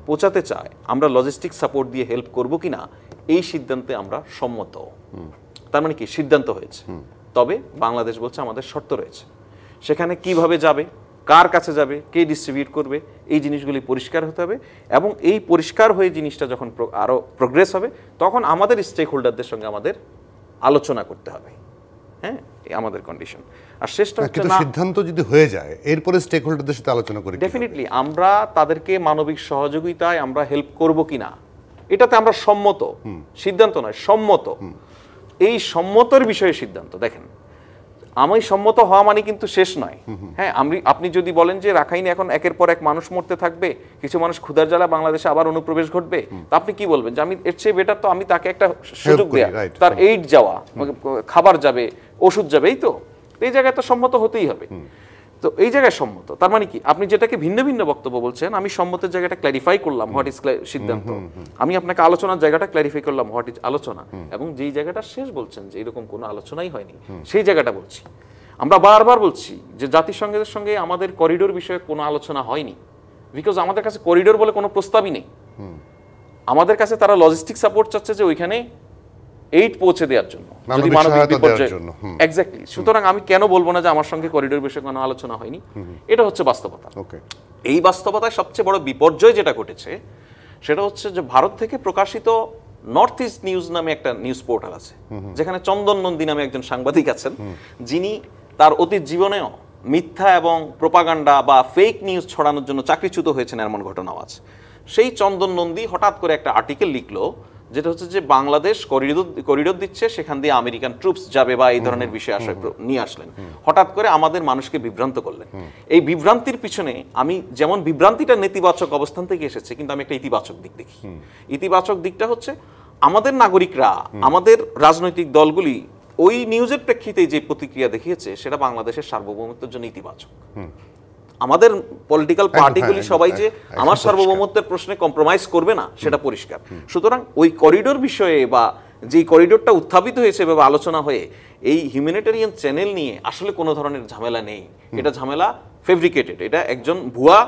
পৌঁছাতে চায়, আমরা লজিস্টিক সাপোর্ট দিয়ে হেল্প করব কিনা এই সিদ্ধান্তে আমরা সম্মত। তার মানে কি? সিদ্ধান্ত হয়েছে। তবে বাংলাদেশ বলছে আমাদের শর্ত রয়েছে। সেখানে কিভাবে যাবে, কার কাছে যাবে, কে ডিস্ট্রিবিউট করবে, এই জিনিসগুলি পরিষ্কার হতে হবে। এবং এই পরিষ্কার হয়ে জিনিসটা যখন আরও প্রোগ্রেস হবে, তখন আমাদের স্টেক হোল্ডারদের সঙ্গে আমাদের আলোচনা করতে হবে। হ্যাঁ, আমাদের কন্ডিশন। আর শেষটা হচ্ছে না, সিদ্ধান্ত যদি হয়ে যায় এরপরে স্টেক হোল্ডারদের সাথে আলোচনা করি, ডেফিনেটলি আমরা তাদেরকে মানবিক সহযোগিতায় আমরা হেল্প করব কিনা এটাতে আমরা সম্মত। সিদ্ধান্ত নয়, সম্মত। এই সম্মতর বিষয়ে সিদ্ধান্ত। দেখেন, আমি সম্মত হওয়া মানে কিন্তু শেষ নয়। হ্যাঁ, আপনি যদি বলেন যে রাখাইনে এখন একের পর এক মানুষ মরতে থাকবে, কিছু মানুষ ক্ষুধার জ্বালা বাংলাদেশে আবার অনুপ্রবেশ ঘটবে, তা আপনি কি বলবেন? যে আমি এর চেয়ে বেটার তো আমি তাকে একটা সুযোগ দেয়া, তার এইড যাওয়া, খাবার যাবে, ওষুধ যাবে, এই তো এই জায়গায় তো সম্মত হতেই হবে। তো এই জায়গায় সম্মত তার মানে কি? আপনি যেটাকে ভিন্ন ভিন্ন বক্তব্য বলছেন, আমি সম্মতের জায়গাটা ক্ল্যারিফাই করলাম, হোয়াট ইজ সিদ্ধান্ত। আমি আপনাকে আলোচনার জায়গাটা ক্ল্যারিফাই করলাম, হোয়াট ইজ আলোচনা। এবং যেই জায়গাটা শেষ বলছেন যে এরকম কোনো আলোচনাই হয়নি, সেই জায়গাটা বলছি। আমরা বারবার বলছি যে জাতিসংঘের সঙ্গে আমাদের করিডোর বিষয়ে কোনো আলোচনা হয়নি, বিকজ আমাদের কাছে করিডোর বলে কোনো প্রস্তাবই নেই। আমাদের কাছে তারা লজিস্টিক সাপোর্ট চাচ্ছে যে ওইখানে এইড পৌঁছে দেওয়ার জন্য, যদি মানবিক বিপর্যয়। এক্স্যাক্টলি। সুতরাং আমি কেন বলবো না যে আমার সঙ্গে করিডোর বিষয়ে কোনো আলোচনা হয়নি? এটা হচ্ছে বাস্তবতা। এই বাস্তবতায় সবচেয়ে বড় বিপর্যয় যেটা ঘটেছে সেটা হচ্ছে যে ভারত থেকে প্রকাশিত নর্থ ইস্ট নিউজ নামে একটা নিউজ পোর্টাল আছে, যেখানে চন্দন নন্দী নামে একজন সাংবাদিক আছেন, যিনি তার অতীত জীবনেও মিথ্যা এবং প্রোপাগান্ডা বা ফেক নিউজ ছড়ানোর জন্য চাকরিচ্যুত হয়েছেন, এমন ঘটনাও আছে। সেই চন্দন নন্দী হঠাৎ করে একটা আর্টিকেল লিখলো, যেটা হচ্ছে যে বাংলাদেশ করিডোর দিচ্ছে, সেখান দিয়ে আমেরিকান ট্রুপস যাবে বা এই ধরনের বিষয় নিয়ে আসলেন। হঠাৎ করে আমাদের মানুষকে বিভ্রান্ত করলেন। এই বিভ্রান্তির পিছনে আমি যেমন বিভ্রান্তিটা নেতিবাচক অবস্থান থেকে এসেছে, কিন্তু আমি একটা ইতিবাচক দিক দেখি। ইতিবাচক দিকটা হচ্ছে আমাদের নাগরিকরা, আমাদের রাজনৈতিক দলগুলি ওই নিউজের প্রেক্ষিতে যে প্রতিক্রিয়া দেখিয়েছে, সেটা বাংলাদেশের সার্বভৌমত্বের জন্য ইতিবাচক। আমাদের পলিটিক্যাল পার্টিগুলি একদম, সবাই যে একদম আমার পরিষ্কার। সার্বভৌমত্বের প্রশ্নে কম্প্রোমাইজ করবে না সেটা পরিষ্কার। সুতরাং ওই করিডোর বিষয়ে বা যে করিডোরটা উত্থাপিত হয়েছে বা আলোচনা হয়ে এই হিউম্যানিটেরিয়ান চ্যানেল নিয়ে আসলে কোনো ধরনের ঝামেলা নেই। এটা ঝামেলা ফেব্রিকেটেড, এটা একজন ভুয়া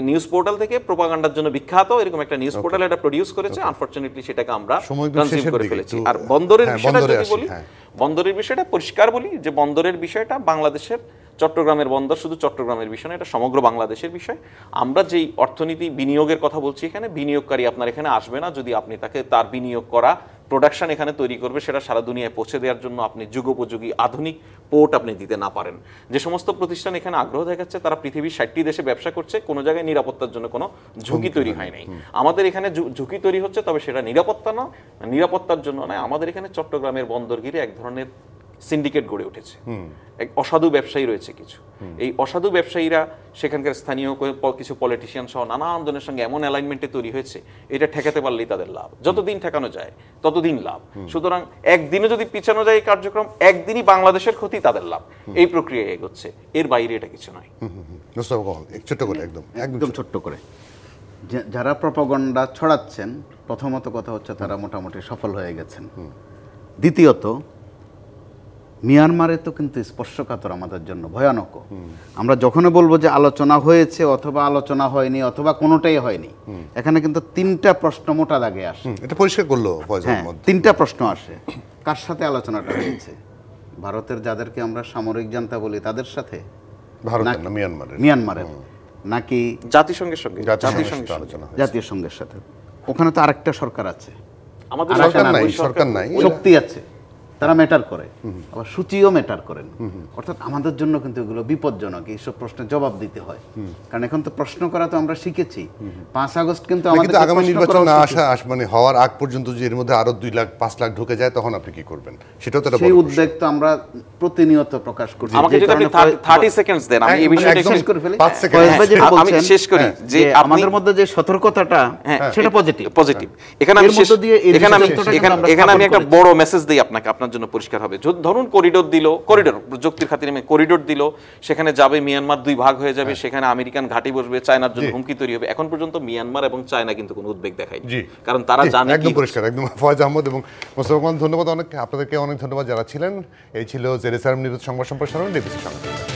নিউজ পোর্টাল থেকে প্রোপাগান্ডার জন্য বিখ্যাত এরকম একটা নিউজ পোর্টাল এটা প্রডিউস করেছে। আনফরচুনেটলি সেটাকে আমরা সময় একদম কনজিউম শেষের করে দিকে, ফেলেছি। একটু- আর বন্দরের হ্যাঁ, বিষয়টা বন্দরে যদি আসি, বলি, হ্যাঁ। বন্দরের বিষয়টা পরিষ্কার বলি যে বন্দরের বিষয়টা বাংলাদেশের চট্টগ্রামের বন্দর শুধু চট্টগ্রামের বিষয় না, এটা সমগ্র বাংলাদেশের বিষয়। আমরা যেই অর্থনীতি বিনিয়োগের কথা বলছি এখানে, বিনিয়োগকারী আপনার এখানে আসবে না যদি আপনি তাকে তার বিনিয়োগ করা প্রোডাকশন এখানে তৈরি করবে সেটা সারা দুনিয়ায় পৌঁছে দেওয়ার জন্য আপনি যুগোপযোগী আধুনিক পোর্ট আপনি দিতে না পারেন। যে সমস্ত প্রতিষ্ঠান এখানে আগ্রহ দেখাচ্ছে তারা পৃথিবীর 60টি দেশে ব্যবসা করছে, কোনো জায়গায় নিরাপত্তার জন্য কোনো ঝুঁকি তৈরি হয় নাই। আমাদের এখানে ঝুঁকি তৈরি হচ্ছে, তবে সেটা নিরাপত্তা না, নিরাপত্তার জন্য নয়। আমাদের এখানে চট্টগ্রামের বন্দর ঘিরে এক ধরনের সিন্ডিকেট গড়ে উঠেছে, এক অসাধু ব্যবসায়ী রয়েছে কিছু। এই অসাধু ব্যবসায়ীরা সেখানকার স্থানীয় কিছু পলিটিশিয়ান সহ নানান জনের সঙ্গে এমন অ্যালাইনমেন্টে তৈরি হয়েছে, এটা ঠেকাতে পারলেই তাদের লাভ। যতদিন ঠেকানো যায় ততদিন লাভ। সুতরাং একদিনে যদি পিছানো যায় এই কার্যক্রম, একদিনই বাংলাদেশের ক্ষতি, তাদের লাভ। এই প্রক্রিয়ায় এগোচ্ছে, এর বাইরে এটা কিছু নয়। মোস্তফা কামাল ছোট্ট করে একদম একদম ছোট্ট করে, যারা প্রপাগান্ডা ছড়াচ্ছেন, প্রথমত কথা হচ্ছে তারা মোটামুটি সফল হয়ে গেছেন। দ্বিতীয়ত, মিয়ানমারে তো কিন্তু স্পর্শকাতর আমাদের জন্য ভয়ানক। আমরা যখনই বলবো যে আলোচনা হয়েছে অথবা আলোচনা হয়নি অথবা কোনোটাই হয়নি, এখানে কিন্তু 3টা প্রশ্ন মোটা দাগে আসে। এটা পরিষ্কার করলো ফয়জ হ্যাঁ, আহমদ। 3টা প্রশ্ন আসে। কার সাথে আলোচনাটা হয়েছে? ভারতের যাদেরকে আমরা সামরিক জান্তা বলি তাদের সাথে, ভারতের না মিয়ানমারের? মিয়ানমারের, নাকি জাতিসংঘের সঙ্গে, জাতিসংঘের জাতিসংঘের সাথে সঙ্গে। আলোচনা হয়েছে। জাতীয় সংঘের সাথে? ওখানে তো আরেকটা সরকার আছে, আমাদের সরকার নাই, ওই সরকার নাই। শক্তি আছে, তারা ম্যাটার করে, আবার সূচিও ম্যাটার করেন। অর্থাৎ আমাদের জন্য কিন্তু এগুলো বিপজ্জনক, এইসব প্রশ্নের জবাব দিতে হয়। কারণ এখন তো প্রশ্ন করা তো আমরা শিখেছি। 5 আগস্ট কিন্তু না, আমাদের কিন্তু আগামী নির্বাচন না মানে হওয়ার আগ পর্যন্ত যে এর মধ্যে আরো 2 লাখ 5 লাখ ঢুকে যায়, তখন আপনি কি করবেন? সেটাও তো একটা সেই বড় উদ্বেগ তো আমরা প্রতিনিয়ত প্রকাশ করছি। আমাকে যে যদি আপনি কারণে 30 সেকেন্ডস দেন আমি এই বিষয়টা একদম শেষ করে ফেলি। 5 সেকেন্ড। ফয়েজ ভাই যেটা আমি বলছেন, শেষ করি যে যে আমাদের মধ্যে যে সতর্কতা সেটা পজিটিভ। পজিটিভ। এখানে আমি এর মধ্য দিয়ে এই এখানে আমি সিদ্ধান্তটাকে এখানে আমরা এখানে আমি স্থাপন একটা করেছি। বড় মেসেজ দেই আপনাকে, আপনার জন্য পরিষ্কার হবে। ধরুন করিডোর দিল, করিডোর প্রযুক্তির খাতিরে করিডোর দিল, সেখানে যাবে মিয়ানমার 2 ভাগ হয়ে যাবে, সেখানে আমেরিকান ঘাঁটি বসবে, চায়নার জন্য হুমকি তৈরি হবে। এখন পর্যন্ত মিয়ানমার এবং চায়না কিন্তু কোনো উদ্বেগ দেখায়নি, জি। কারণ তারা জি, জানে একদম কি পরিষ্কার, একদম। ফয়েজ আহমদ এবং মোস্তফা কামাল, ধন্যবাদ আপনাদেরকে অনেক ধন্যবাদ যারা ছিলেন। এই ছিল জেরুজালেম নিউজ সংবাদ সম্প্রসারণ, ডিবিসি সংবাদ।